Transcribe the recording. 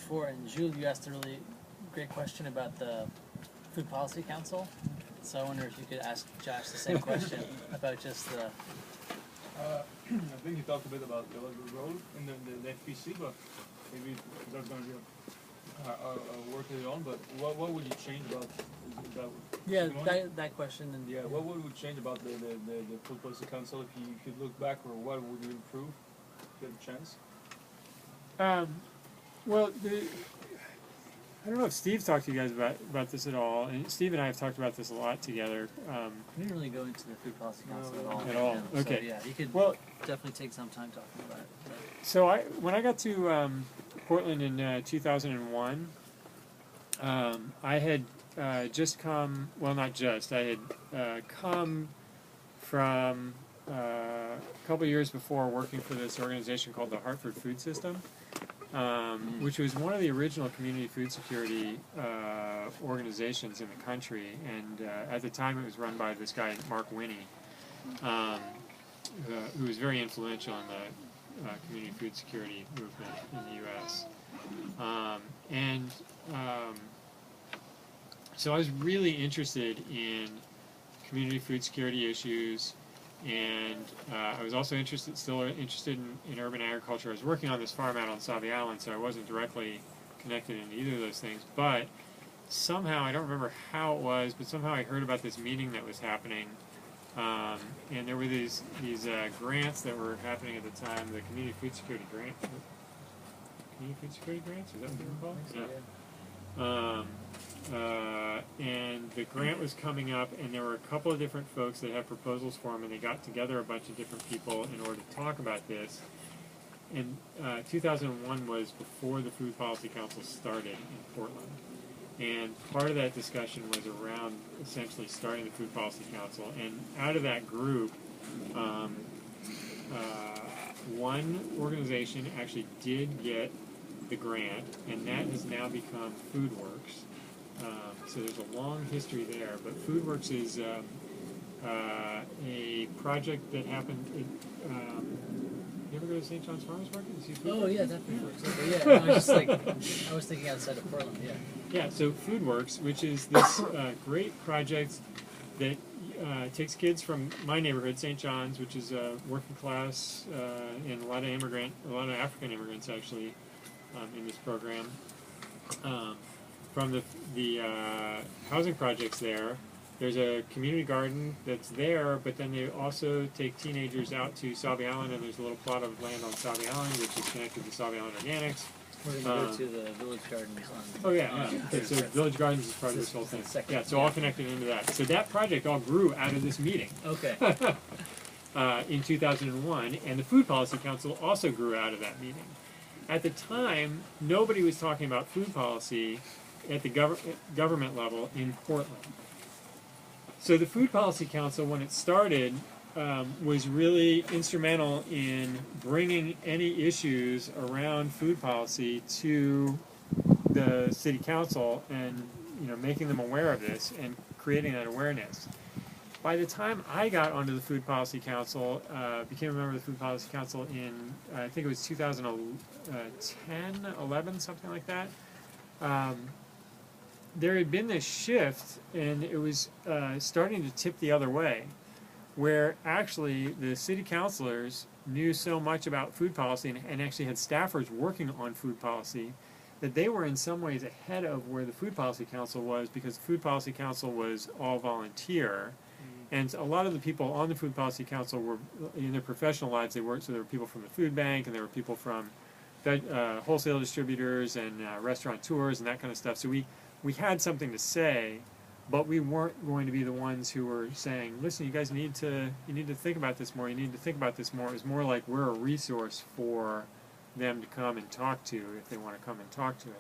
before, and Jules, you asked a really great question about the Food Policy Council. So I wonder if you could ask Josh the same question about just the. I think you talked a bit about the role in the FPC, but maybe that's going to be a work later on. But what would you change about that question? And yeah, what would you change about the Food Policy Council if you could look back, or what would you improve if you had a chance? Well, I don't know if Steve talked to you guys about this at all, and Steve and I have talked about this a lot together. We didn't really go into the Food Policy Council at all. At all, okay. So, yeah, you could definitely take some time talking about it. So when I got to Portland in 2001, I had just come, well, not just, I had come from a couple years before working for this organization called the Hartford Food System, which was one of the original community food security organizations in the country, and at the time it was run by this guy Mark Winnie, who was very influential in the community food security movement in the U.S. So I was really interested in community food security issues, and I was also still interested in urban agriculture. I was working on this farm out on Sauvie Island, so I wasn't directly connected in either of those things. But somehow, I don't remember how it was, but somehow I heard about this meeting that was happening, and there were these grants that were happening at the time, the community food security grant. Community food security grants? Is that what they're called? Yeah. And the grant was coming up, and there were a couple of different folks that had proposals for them, and they got together a bunch of different people in order to talk about this. And 2001 was before the Food Policy Council started in Portland. And part of that discussion was around essentially starting the Food Policy Council. And out of that group, one organization actually did get the grant, and that has now become FoodWorks. So there's a long history there, but FoodWorks is a project that happened. You ever go to St. John's Farmers Market and see FoodWorks? Oh yeah, definitely. Yeah, I was just like, I was thinking outside of Portland. Yeah. Yeah. So FoodWorks, which is this great project that takes kids from my neighborhood, St. John's, which is working class, and a lot of African immigrants actually in this program. From the housing projects there, there's a community garden that's there, but then they also take teenagers out to Sauvie Island, and there's a little plot of land on Sauvie Island, which is connected to Sauvie Island Organics. We're going to go to the Village Gardens on... Oh yeah. Okay, so Village Gardens is part of this whole thing. Yeah, so all connected into that. So that project all grew out of this meeting. Okay. In 2001, and the Food Policy Council also grew out of that meeting. At the time, nobody was talking about food policy at the government level in Portland. So the Food Policy Council, when it started, was really instrumental in bringing any issues around food policy to the city council, and making them aware of this and creating that awareness. By the time I got onto the Food Policy Council, became a member of the Food Policy Council in, I think it was 2010, 11, something like that, there had been this shift, and it was starting to tip the other way, where actually the city councilors knew so much about food policy and actually had staffers working on food policy that they were in some ways ahead of where the Food Policy Council was, because the Food Policy Council was all volunteer. And a lot of the people on the Food Policy Council were, in their professional lives, they worked, so there were people from the food bank, and there were people from wholesale distributors and restaurateurs and that kind of stuff. So we had something to say, but we weren't going to be the ones who were saying, listen, you guys need to think about this more, you need to think about this more. It was more like we're a resource for them to come and talk to if they want to come and talk to it.